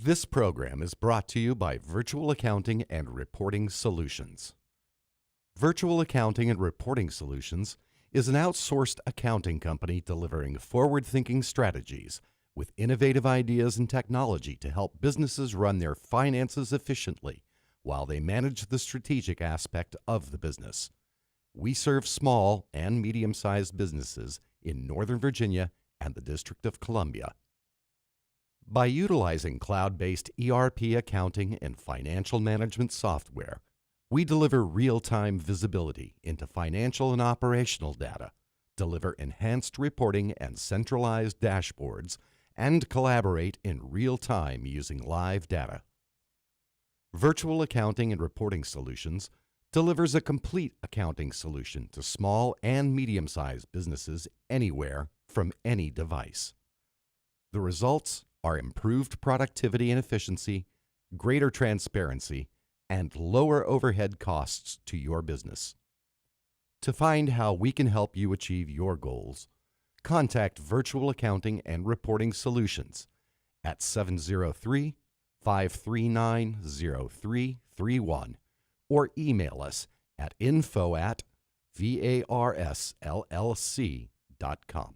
This program is brought to you by Virtual Accounting and Reporting Solutions. Virtual Accounting and Reporting Solutions is an outsourced accounting company delivering forward-thinking strategies with innovative ideas and technology to help businesses run their finances efficiently while they manage the strategic aspect of the business. We serve small and medium-sized businesses in Northern Virginia and the District of Columbia. By utilizing cloud-based ERP accounting and financial management software, we deliver real-time visibility into financial and operational data, deliver enhanced reporting and centralized dashboards, and collaborate in real time using live data. Virtual Accounting and Reporting Solutions delivers a complete accounting solution to small and medium-sized businesses anywhere from any device. The results are improved productivity and efficiency, greater transparency, and lower overhead costs to your business. To find how we can help you achieve your goals, contact Virtual Accounting and Reporting Solutions at 703-539-0331 or email us at info@varsllc.com.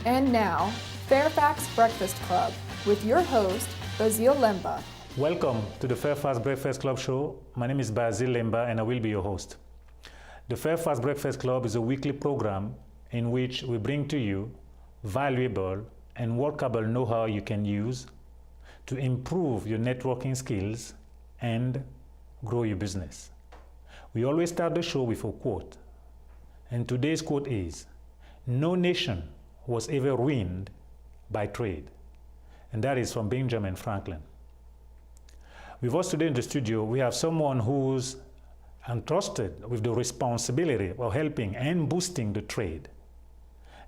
And now, Fairfax Breakfast Club with your host, Basile Lemba. Welcome to the Fairfax Breakfast Club show. My name is Basile Lemba and I will be your host. The Fairfax Breakfast Club is a weekly program in which we bring to you valuable and workable know-how you can use to improve your networking skills and grow your business. We always start the show with a quote. And today's quote is, "No nation was ever ruined by trade." And that is from Benjamin Franklin. With us today in the studio, we have someone who's entrusted with the responsibility of helping and boosting the trade.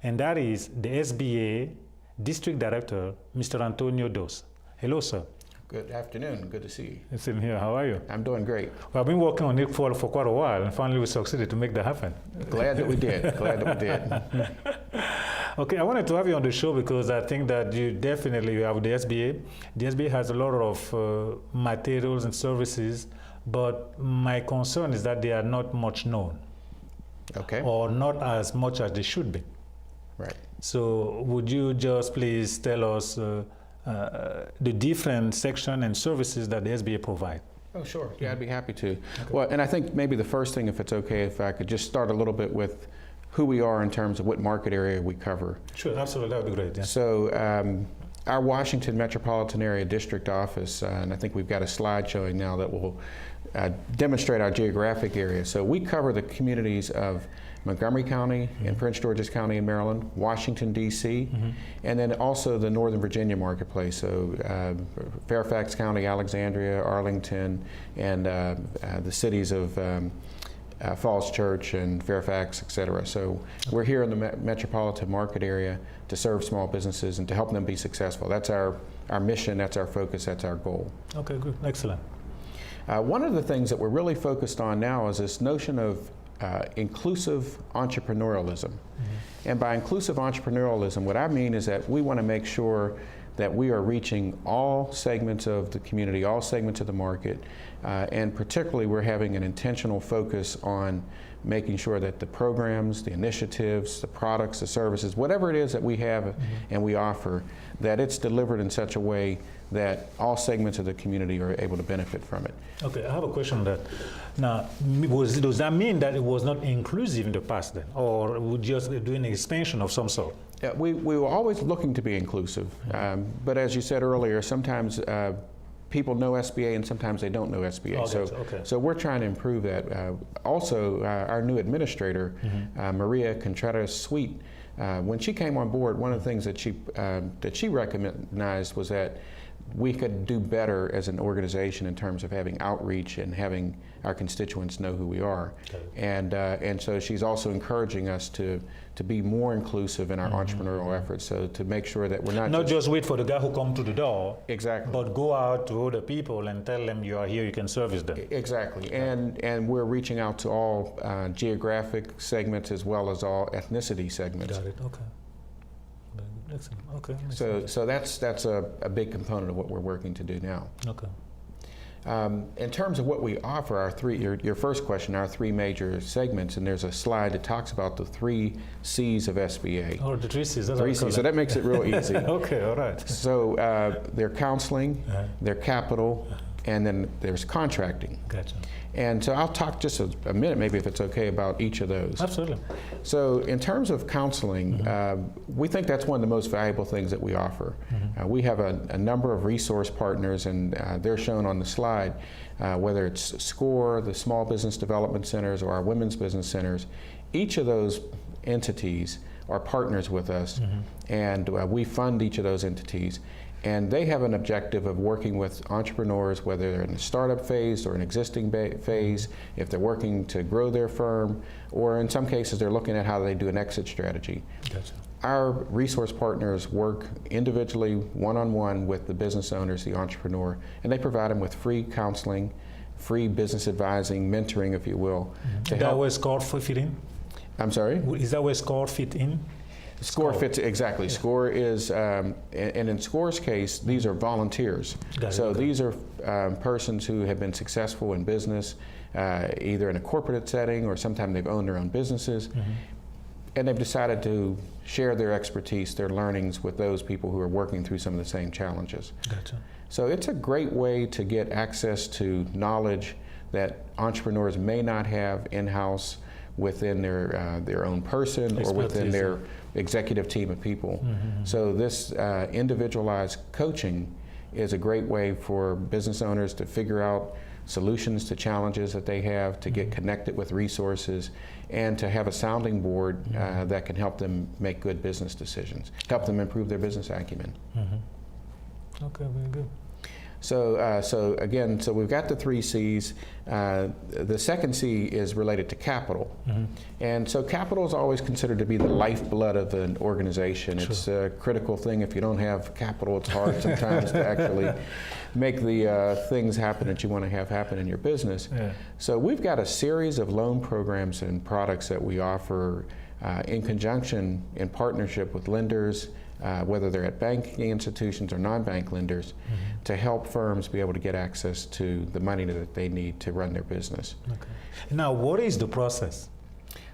And that is the SBA District Director, Mr. Antonio Dos. Hello, sir. Good afternoon. Good to see you. It's in here. How are you? I'm doing great. Well, I've been working on it for quite a while, and finally we succeeded to make that happen. Glad that we did. Glad that we did. Okay, I wanted to have you on the show because I think that you have the SBA. The SBA has a lot of materials and services, but my concern is that they are not much known. Okay. Or not as much as they should be. Right. So would you just please tell us the different section and services that the SBA provide? Oh, sure. Yeah, I'd be happy to. Okay. Well, and I think maybe the first thing, if it's okay, if I could just start a little bit with who we are in terms of what market area we cover. Sure, absolutely, that would be great. Yeah. So our Washington Metropolitan Area District Office, and I think we've got a slide showing now that will demonstrate our geographic area. So we cover the communities of Montgomery County and Prince George's County in Maryland, Washington, D.C., and then also the Northern Virginia marketplace. So Fairfax County, Alexandria, Arlington, and the cities of Falls Church and Fairfax, et cetera. So we're here in the metropolitan market area to serve small businesses and to help them be successful. That's our mission, that's our focus, that's our goal. Okay, good, excellent. One of the things that we're really focused on now is this notion of inclusive entrepreneurialism. And by inclusive entrepreneurialism, what I mean is that we want to make sure that we are reaching all segments of the community, all segments of the market, and particularly we're having an intentional focus on making sure that the programs, the initiatives, the products, the services, whatever it is that we have and we offer, that it's delivered in such a way that all segments of the community are able to benefit from it. Okay, I have a question on that. Now, does that mean that it was not inclusive in the past then, or we just doing an expansion of some sort? Yeah, we were always looking to be inclusive, but as you said earlier, sometimes people know SBA and sometimes they don't know SBA. Okay, so we're trying to improve that. Also, our new administrator, Maria Contreras-Sweet, when she came on board, one of the things that she recognized was that we could do better as an organization in terms of having outreach and having our constituents know who we are. Okay. And so she's also encouraging us to be more inclusive in our entrepreneurial efforts, so to make sure that we're Not just wait for the guy who come to the door, exactly, but go out to other people and tell them you are here, you can service them. exactly, and we're reaching out to all geographic segments as well as all ethnicity segments. Got it. Okay. Excellent. Okay. So that's a big component of what we're working to do now. Okay. In terms of what we offer, your first question, our three major segments, and there's a slide that talks about the 3 C's of SBA. Oh, the 3 C's. That's 3 C's. So that makes it real easy. Okay. All right. So their counseling, their capital, and then there's contracting. Gotcha. And so I'll talk just a minute, maybe if it's okay, about each of those. Absolutely. So in terms of counseling, we think that's one of the most valuable things that we offer. We have a number of resource partners, and they're shown on the slide, whether it's SCORE, the Small Business Development Centers, or our Women's Business Centers. Each of those entities are partners with us, and we fund each of those entities. And they have an objective of working with entrepreneurs, whether they're in the startup phase or an existing phase, if they're working to grow their firm, or in some cases they're looking at how they do an exit strategy. Gotcha. Our resource partners work individually, one-on-one with the business owners, the entrepreneur, and they provide them with free counseling, free business advising, mentoring, if you will. Is that where SCORE fit in? I'm sorry? Is that where SCORE fit in? SCORE fits, exactly. Yeah. SCORE is, and in SCORE's case, these are volunteers. So these are persons who have been successful in business, either in a corporate setting or sometimes they've owned their own businesses, and they've decided to share their expertise, their learnings with those people who are working through some of the same challenges. Gotcha. So it's a great way to get access to knowledge that entrepreneurs may not have in-house within their own person or within their executive team of people. So this individualized coaching is a great way for business owners to figure out solutions to challenges that they have, to get connected with resources, and to have a sounding board that can help them make good business decisions, help them improve their business acumen. Okay, very good. So again, we've got the 3 C's. The second C is related to capital. And so capital is always considered to be the lifeblood of an organization. Sure. It's a critical thing. If you don't have capital, it's hard sometimes to actually make the things happen that you want to have happen in your business. Yeah. So we've got a series of loan programs and products that we offer in conjunction, in partnership with lenders, whether they're at banking institutions or non-bank lenders, to help firms be able to get access to the money that they need to run their business. Okay. Now, what is the process?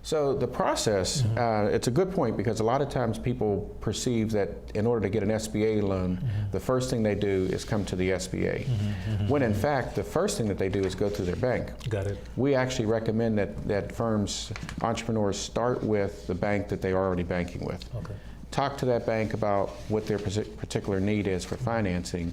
So the process, it's a good point, because a lot of times people perceive that in order to get an SBA loan, the first thing they do is come to the SBA, when in fact the first thing that they do is go through their bank. Got it. We actually recommend that firms, entrepreneurs, start with the bank that they're already banking with. Okay. Talk to that bank about what their particular need is for financing.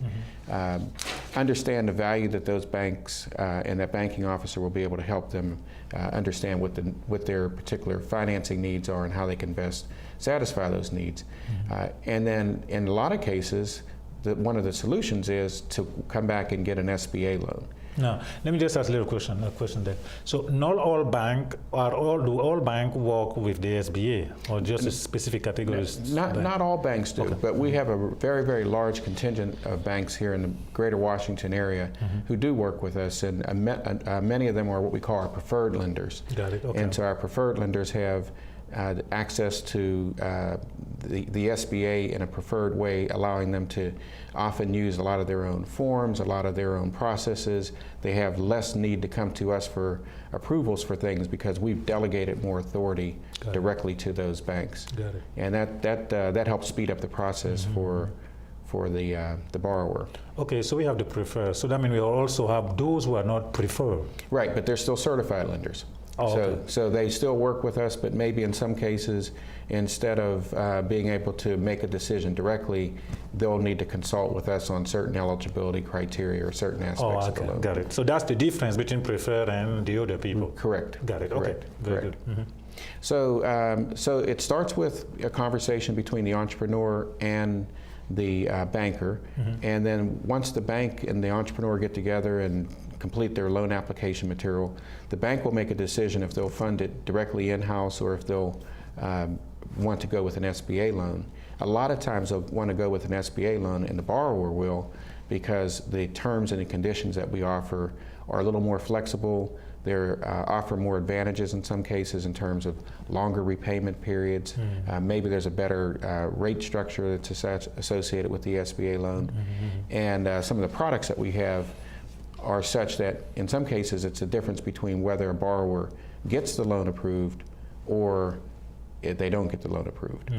Understand the value that those banks and that banking officer will be able to help them understand what their particular financing needs are and how they can best satisfy those needs. And then in a lot of cases, one of the solutions is to come back and get an SBA loan. Now, let me just ask a question there. So not all bank, do all bank work with the SBA, or just a specific categories? Not all banks do, okay. But we have a very, very large contingent of banks here in the greater Washington area who do work with us, and many of them are what we call our preferred lenders. Got it, okay. And so our preferred lenders have access to the SBA in a preferred way, allowing them to often use a lot of their own forms, a lot of their own processes. They have less need to come to us for approvals for things because we've delegated more authority directly to those banks. Got it. And that helps speed up the process for the borrower. Okay, so we have the preferred. So that means we also have those who are not preferred. Right, but they're still certified lenders. Oh, okay. So they still work with us, but maybe in some cases, instead of being able to make a decision directly, they'll need to consult with us on certain eligibility criteria or certain aspects of the loan. Got it. So that's the difference between preferred and the other people. Correct. Got it. Correct. Okay. Very Correct. good. So it starts with a conversation between the entrepreneur and the banker, and then once the bank and the entrepreneur get together and complete their loan application material, the bank will make a decision if they'll fund it directly in-house or if they'll want to go with an SBA loan. A lot of times they'll want to go with an SBA loan, and the borrower will, because the terms and the conditions that we offer are a little more flexible. They offer more advantages in some cases in terms of longer repayment periods. Maybe there's a better rate structure that's associated with the SBA loan. And some of the products that we have are such that in some cases it's a difference between whether a borrower gets the loan approved or if they don't get the loan approved.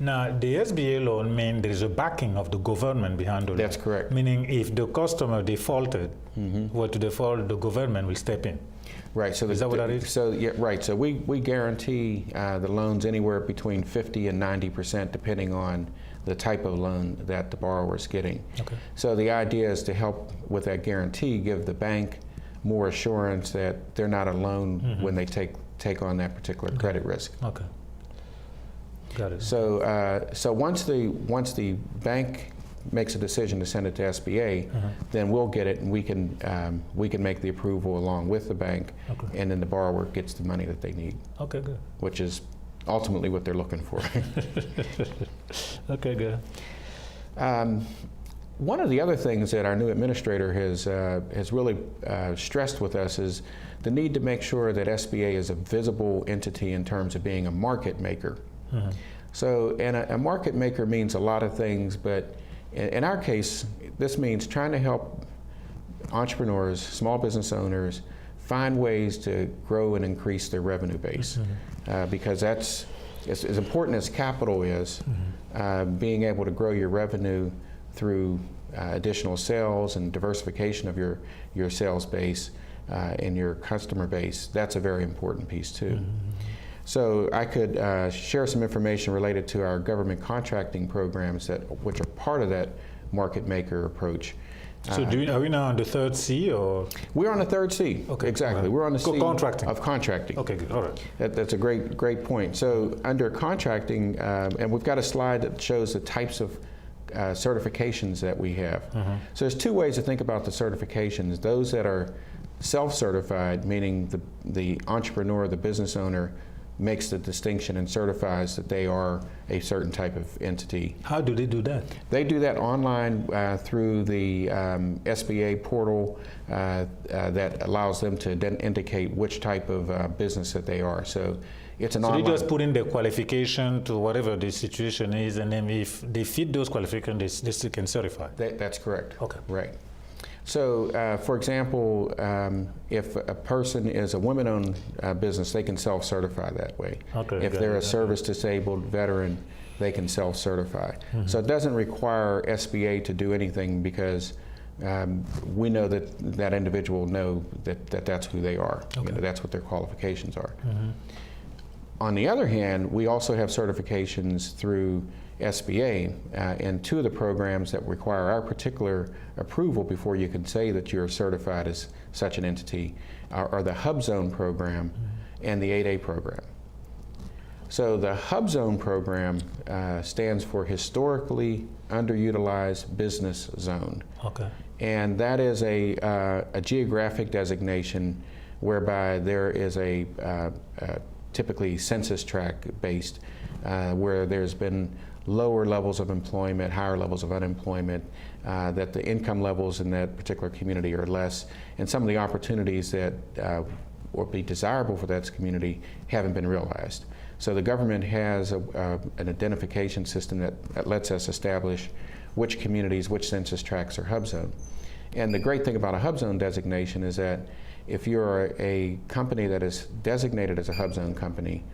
Now, the SBA loan means there is a backing of the government behind the loan. That's correct. Meaning if the customer defaulted, were to default, the government will step in. Right. So is that what that is? So yeah, right. So we guarantee the loans anywhere between 50 and 90%, depending on the type of loan that the borrower is getting. Okay. So the idea is to help with that guarantee, give the bank more assurance that they're not alone when they take on that particular credit risk. Okay. Got it. So once the bank makes a decision to send it to SBA, then we'll get it and we can make the approval along with the bank, and then the borrower gets the money that they need. Okay, good. Which is ultimately what they're looking for. Okay, good. One of the other things that our new administrator has really stressed with us is the need to make sure that SBA is a visible entity in terms of being a market maker. So, and a market maker means a lot of things, but in our case, this means trying to help entrepreneurs, small business owners, find ways to grow and increase their revenue base. Because that's, as important as capital is, being able to grow your revenue through additional sales and diversification of your sales base and your customer base, that's a very important piece too. So I could share some information related to our government contracting programs which are part of that market maker approach. So are we now on the third C, or? We're on the third C. Okay. Exactly. We're on the C of contracting. Okay, good. All right. That's a great point. So under contracting, and we've got a slide that shows the types of certifications that we have. So there's two ways to think about the certifications. Those that are self-certified, meaning the entrepreneur, the business owner, makes the distinction and certifies that they are a certain type of entity. How do they do that? They do that online through the SBA portal that allows them to then indicate which type of business that they are. So it's an online. So they just put in their qualification to whatever the situation is, and then if they fit those qualifications, they still can certify. That's correct. Okay. Right. So, for example, if a person is a women-owned business, they can self-certify that way. Okay, if they're a service-disabled veteran, they can self-certify. So it doesn't require SBA to do anything because we know that individual know that that's who they are. Okay. You know, that's what their qualifications are. On the other hand, we also have certifications through SBA, and two of the programs that require our particular approval before you can say that you're certified as such an entity are the Hub Zone program and the 8A program. So the Hub Zone program stands for Historically Underutilized Business Zone. Okay. And that is a geographic designation whereby there is a typically census tract based where there's been lower levels of employment, higher levels of unemployment, that the income levels in that particular community are less, and some of the opportunities that would be desirable for that community haven't been realized. So the government has an identification system that lets us establish which communities, which census tracts are hub zone. And the great thing about a hub zone designation is that if you're a company that is designated as a hub zone company,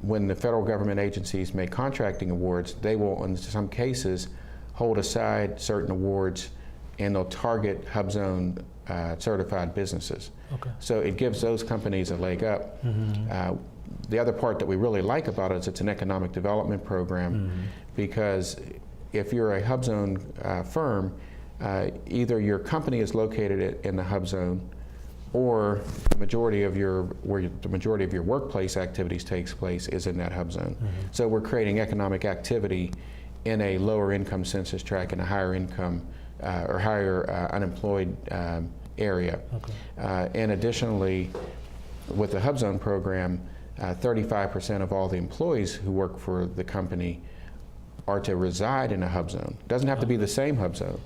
when the federal government agencies make contracting awards, they will, in some cases, hold aside certain awards and they'll target hub zone certified businesses. Okay. So it gives those companies a leg up. The other part that we really like about it is it's an economic development program because if you're a hub zone firm, either your company is located in the hub zone or the majority of your workplace activities takes place is in that hub zone. So we're creating economic activity in a lower income census tract in a higher income or higher unemployed area. Okay. And additionally, with the Hub Zone program, 35% of all the employees who work for the company are to reside in a hub zone. Doesn't have to be the same hub zone.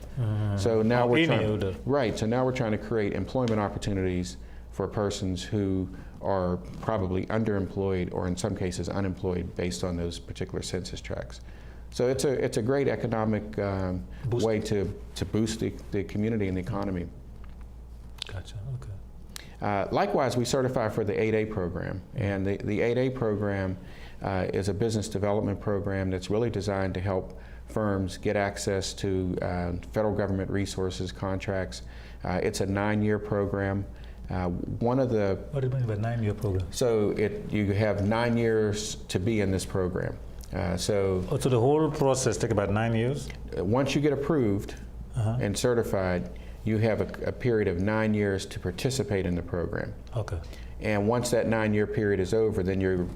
So now we're trying, so now we're trying to create employment opportunities for persons who are probably underemployed or in some cases unemployed based on those particular census tracts. So it's a great economic way to boost the community and the economy. Gotcha. Okay. Likewise, we certify for the 8A program, and the 8A program is a business development program that's really designed to help firms get access to federal government resources, contracts. It's a 9-year program. One of the What do you mean by 9-year program? So you have 9 years to be in this program. So the whole process take about 9 years? Once you get approved and certified, you have a period of 9 years to participate in the program. Okay. And once that 9-year period is over, then you're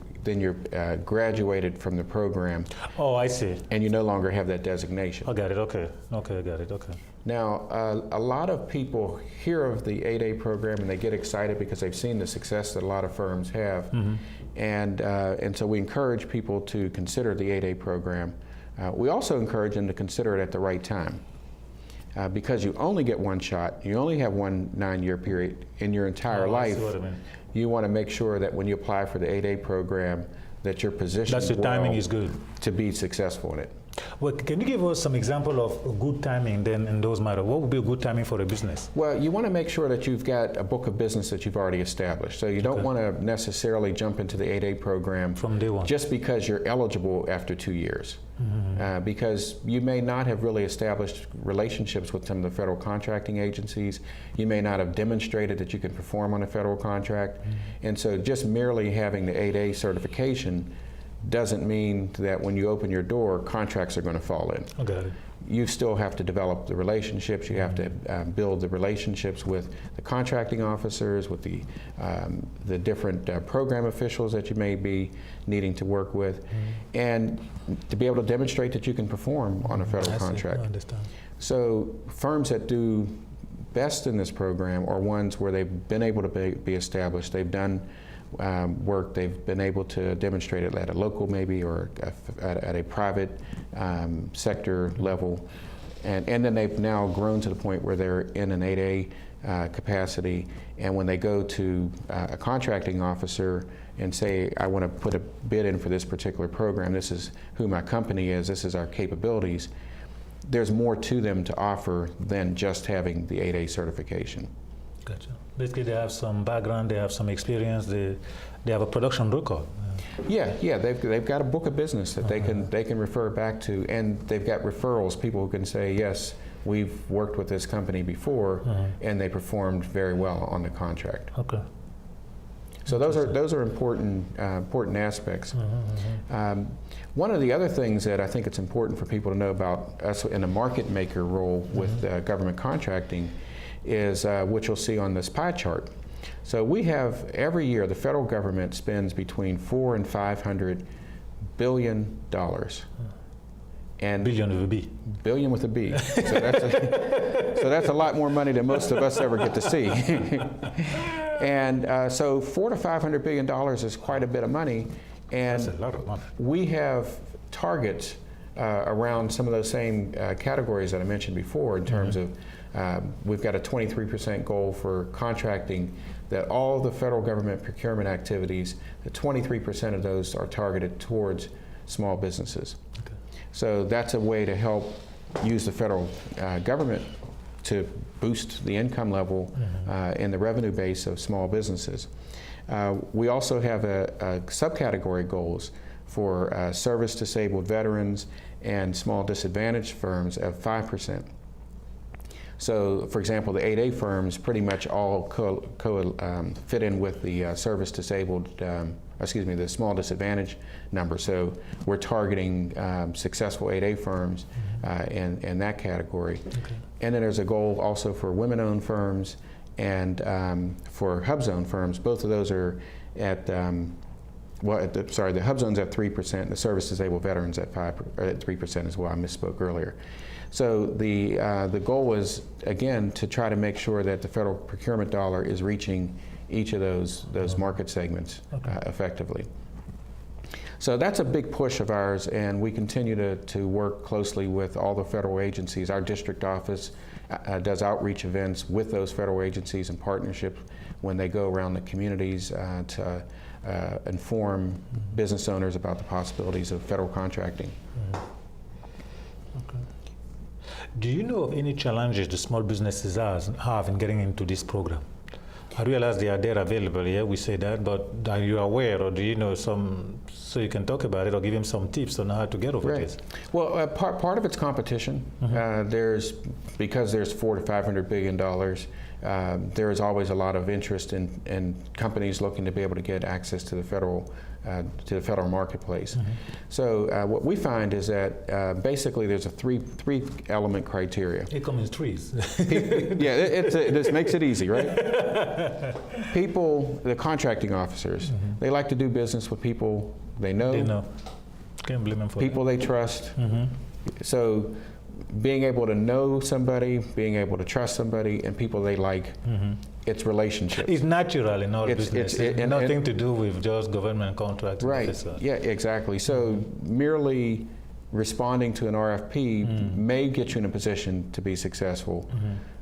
graduated from the program. Oh, I see. And you no longer have that designation. I got it. Okay. Okay, I got it. Okay. Now, a lot of people hear of the 8A program and they get excited because they've seen the success that a lot of firms have. And so we encourage people to consider the 8A program. We also encourage them to consider it at the right time. Because you only get one shot, you only have one 9-year period in your entire life. I see what I mean. You want to make sure that when you apply for the 8A program, that you're positioned That's the timing is good to be successful in it. Well, can you give us some example of good timing then in those matters? What would be a good timing for a business? Well, you want to make sure that you've got a book of business that you've already established. So you don't want to necessarily jump into the 8A program from day one just because you're eligible after 2 years. Because you may not have really established relationships with some of the federal contracting agencies. You may not have demonstrated that you can perform on a federal contract. And so just merely having the 8A certification doesn't mean that when you open your door, contracts are going to fall in. I got it. You still have to develop the relationships. You have to build the relationships with the contracting officers, with the different program officials that you may be needing to work with, and to be able to demonstrate that you can perform on a federal contract. I understand. So firms that do best in this program are ones where they've been able to be established. They've done work, they've been able to demonstrate it at a local maybe or at a private sector level, and then they've now grown to the point where they're in an 8A capacity, and when they go to a contracting officer and say, I want to put a bid in for this particular program, this is who my company is, this is our capabilities, there's more to them to offer than just having the 8A certification. Gotcha. Basically, they have some background, they have some experience, they have a production record. Yeah, they've got a book of business that they can refer back to, and they've got referrals, people who can say, yes, we've worked with this company before, and they performed very well on the contract. Okay. So those are important aspects. One of the other things that I think it's important for people to know about us in a market maker role with government contracting is what you'll see on this pie chart. So we have, every year, the federal government spends between $400 and $500 billion. And billion with a B. Billion with a B. So that's a lot more money than most of us ever get to see. And so $400 to $500 billion is quite a bit of money. And that's a lot of money. We have targets around some of those same categories that I mentioned before in terms of we've got a 23% goal for contracting, that all the federal government procurement activities, the 23% of those are targeted towards small businesses. Okay. So that's a way to help use the federal government to boost the income level and the revenue base of small businesses. We also have a subcategory goals for service-disabled veterans and small disadvantaged firms of 5%. So, for example, the 8A firms pretty much all fit in with the service-disabled, the small disadvantaged number. So we're targeting successful 8A firms in that category. Okay. And then there's a goal also for women-owned firms and for Hub Zone firms. Both of those are at the hub zone's at 3%, and the service-disabled veterans at 3% as well. I misspoke earlier. So the goal was, again, to try to make sure that the federal procurement dollar is reaching each of those market segments effectively. So that's a big push of ours, and we continue to work closely with all the federal agencies. Our district office does outreach events with those federal agencies in partnership when they go around the communities to inform business owners about the possibilities of federal contracting. Okay. Do you know of any challenges the small businesses have in getting into this program? I realize they are there available, yeah, we say that, but are you aware, or do you know some, so you can talk about it or give him some tips on how to get over this? Well, part of it's competition. Because there's $400 to $500 billion, there is always a lot of interest in companies looking to be able to get access to the federal marketplace. So what we find is that basically there's a three element criteria. It comes in threes. This makes it easy, right? People, the contracting officers, they like to do business with people they know. Can't blame them for people they trust. So being able to know somebody, being able to trust somebody, and people they like, it's relationships. It's natural in our business. It's nothing to do with just government contracts. Right. Yeah, exactly. So merely responding to an RFP may get you in a position to be successful,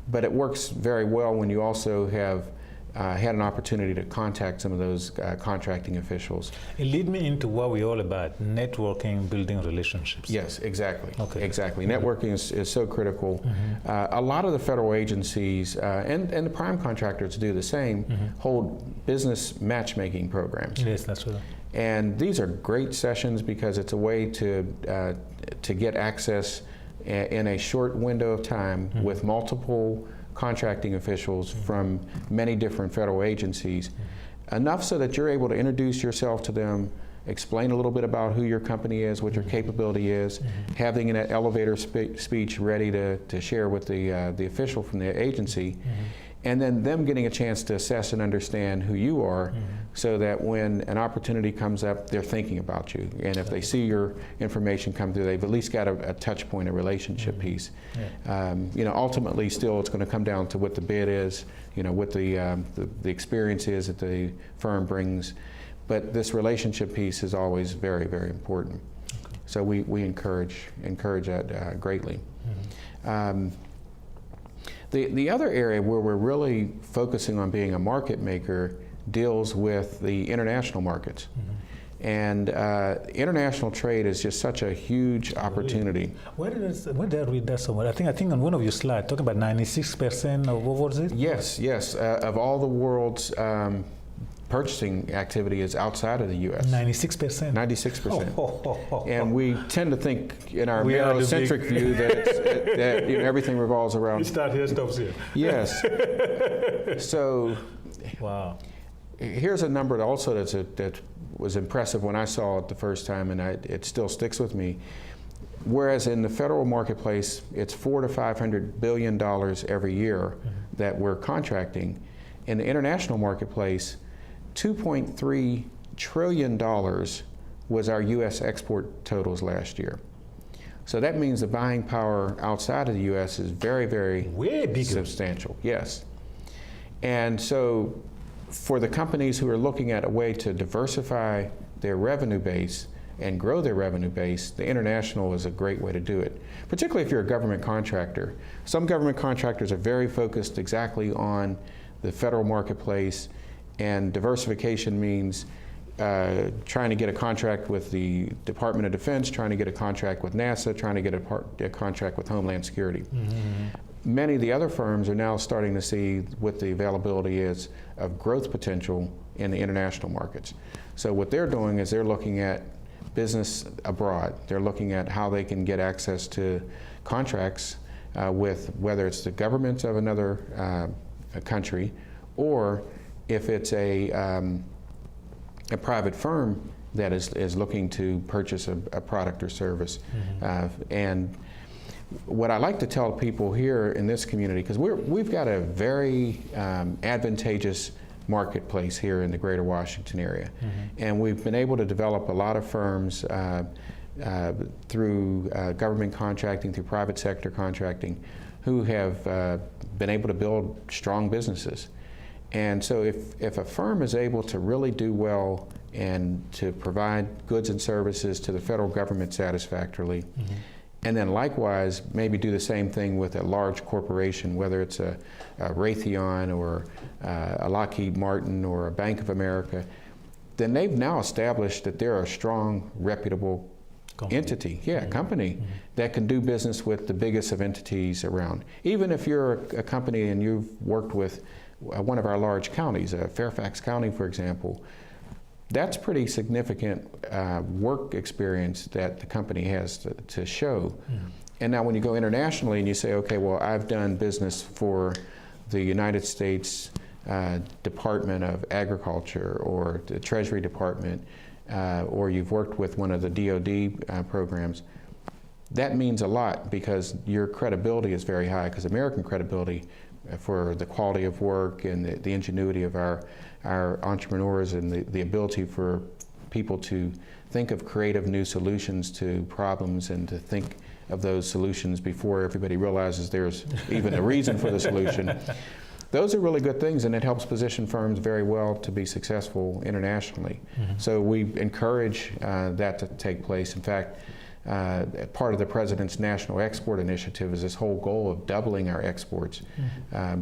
but it works very well when you also have had an opportunity to contact some of those contracting officials. It leads me into what we're all about, networking, building relationships. Yes, exactly. Exactly. Networking is so critical. A lot of the federal agencies and the prime contractors do the same, hold business matchmaking programs. Yes, that's right. And these are great sessions because it's a way to get access in a short window of time with multiple contracting officials from many different federal agencies, enough so that you're able to introduce yourself to them, explain a little bit about who your company is, what your capability is, having an elevator speech ready to share with the official from the agency, and then them getting a chance to assess and understand who you are so that when an opportunity comes up, they're thinking about you. And if they see your information come through, they've at least got a touch point, a relationship piece. Ultimately, still, it's going to come down to what the bid is, what the experience is that the firm brings. But this relationship piece is always very, very important. So we encourage that greatly. The other area where we're really focusing on being a market maker deals with the international markets. And international trade is just such a huge opportunity. Where did I read that somewhere? I think on one of your slides, talking about 96% of what was it? Yes. Of all the world's purchasing activity is outside of the U.S. 96%? 96%. And we tend to think in our Eurocentric view that everything revolves around... We start here, stops here. Yes. So wow. Here's a number also that was impressive when I saw it the first time, and it still sticks with me. Whereas in the federal marketplace, it's $400 to $500 billion every year that we're contracting. In the international marketplace, $2.3 trillion was our U.S. export totals last year. So that means the buying power outside of the U.S. is very, very substantial. Yes. And so for the companies who are looking at a way to diversify their revenue base and grow their revenue base, the international is a great way to do it, particularly if you're a government contractor. Some government contractors are very focused exactly on the federal marketplace, and diversification means trying to get a contract with the Department of Defense, trying to get a contract with NASA, trying to get a contract with Homeland Security. Many of the other firms are now starting to see what the availability is of growth potential in the international markets. So what they're doing is they're looking at business abroad. They're looking at how they can get access to contracts with whether it's the government of another country, or if it's a private firm that is looking to purchase a product or service. And what I like to tell people here in this community, because we've got a very advantageous marketplace here in the greater Washington area. And we've been able to develop a lot of firms through government contracting, through private sector contracting, who have been able to build strong businesses. And so if a firm is able to really do well and to provide goods and services to the federal government satisfactorily, and then likewise maybe do the same thing with a large corporation, whether it's a Raytheon or a Lockheed Martin or a Bank of America, then they've now established that they're a strong, reputable entity, company that can do business with the biggest of entities around. Even if you're a company and you've worked with one of our large counties, Fairfax County, for example, that's pretty significant work experience that the company has to show. And now when you go internationally and you say, okay, well, I've done business for the United States Department of Agriculture or the Treasury Department, or you've worked with one of the DoD programs, that means a lot because your credibility is very high, because American credibility for the quality of work and the ingenuity of our entrepreneurs and the ability for people to think of creative new solutions to problems and to think of those solutions before everybody realizes there's even a reason for the solution. Those are really good things, and it helps position firms very well to be successful internationally. So we encourage that to take place. In fact, part of the President's National Export Initiative is this whole goal of doubling our exports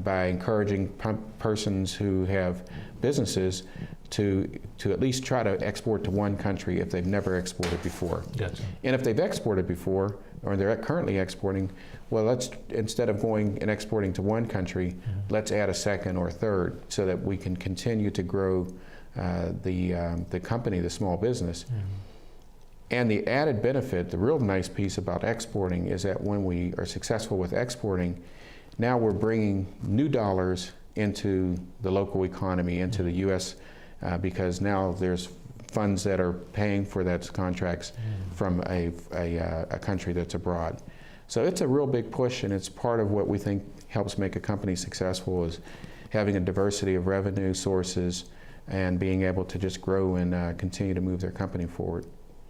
by encouraging persons who have businesses to at least try to export to one country if they've never exported before. Gotcha. And if they've exported before, or they're currently exporting, well, let's, instead of going and exporting to one country, let's add a second or third so that we can continue to grow the company, the small business. And the added benefit, the real nice piece about exporting is that when we are successful with exporting, now we're bringing new dollars into the local economy, into the U.S., because now there's funds that are paying for those contracts from a country that's abroad. So it's a real big push, and it's part of what we think helps make a company successful, is having a diversity of revenue sources and being able to just grow and continue to move their company forward.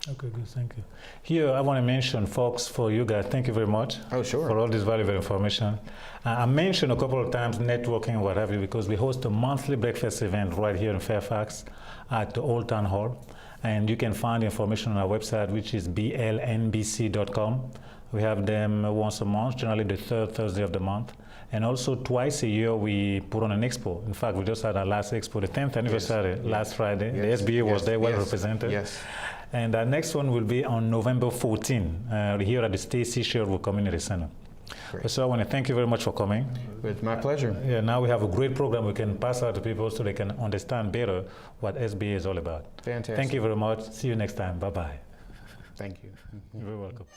Okay, good, thank you. Here, I want to mention, folks, for you guys, thank you very much. Oh, sure. For all this valuable information. I mentioned a couple of times networking and what have you, because we host a monthly breakfast event right here in Fairfax at the Old Town Hall. And you can find information on our website, which is blnbc.com. We have them once a month, generally the third Thursday of the month. And also twice a year we put on an expo. In fact, we just had our last expo, the 10th anniversary, last Friday. Yes. The SBA was there, well represented. Yes. And our next one will be on November 14 here at the Stacy Sherwood Community Center. Great. So I want to thank you very much for coming. It's my pleasure. Yeah, now we have a great program we can pass out to people so they can understand better what SBA is all about. Fantastic. Thank you very much. See you next time. Bye-bye. Thank you. You're very welcome.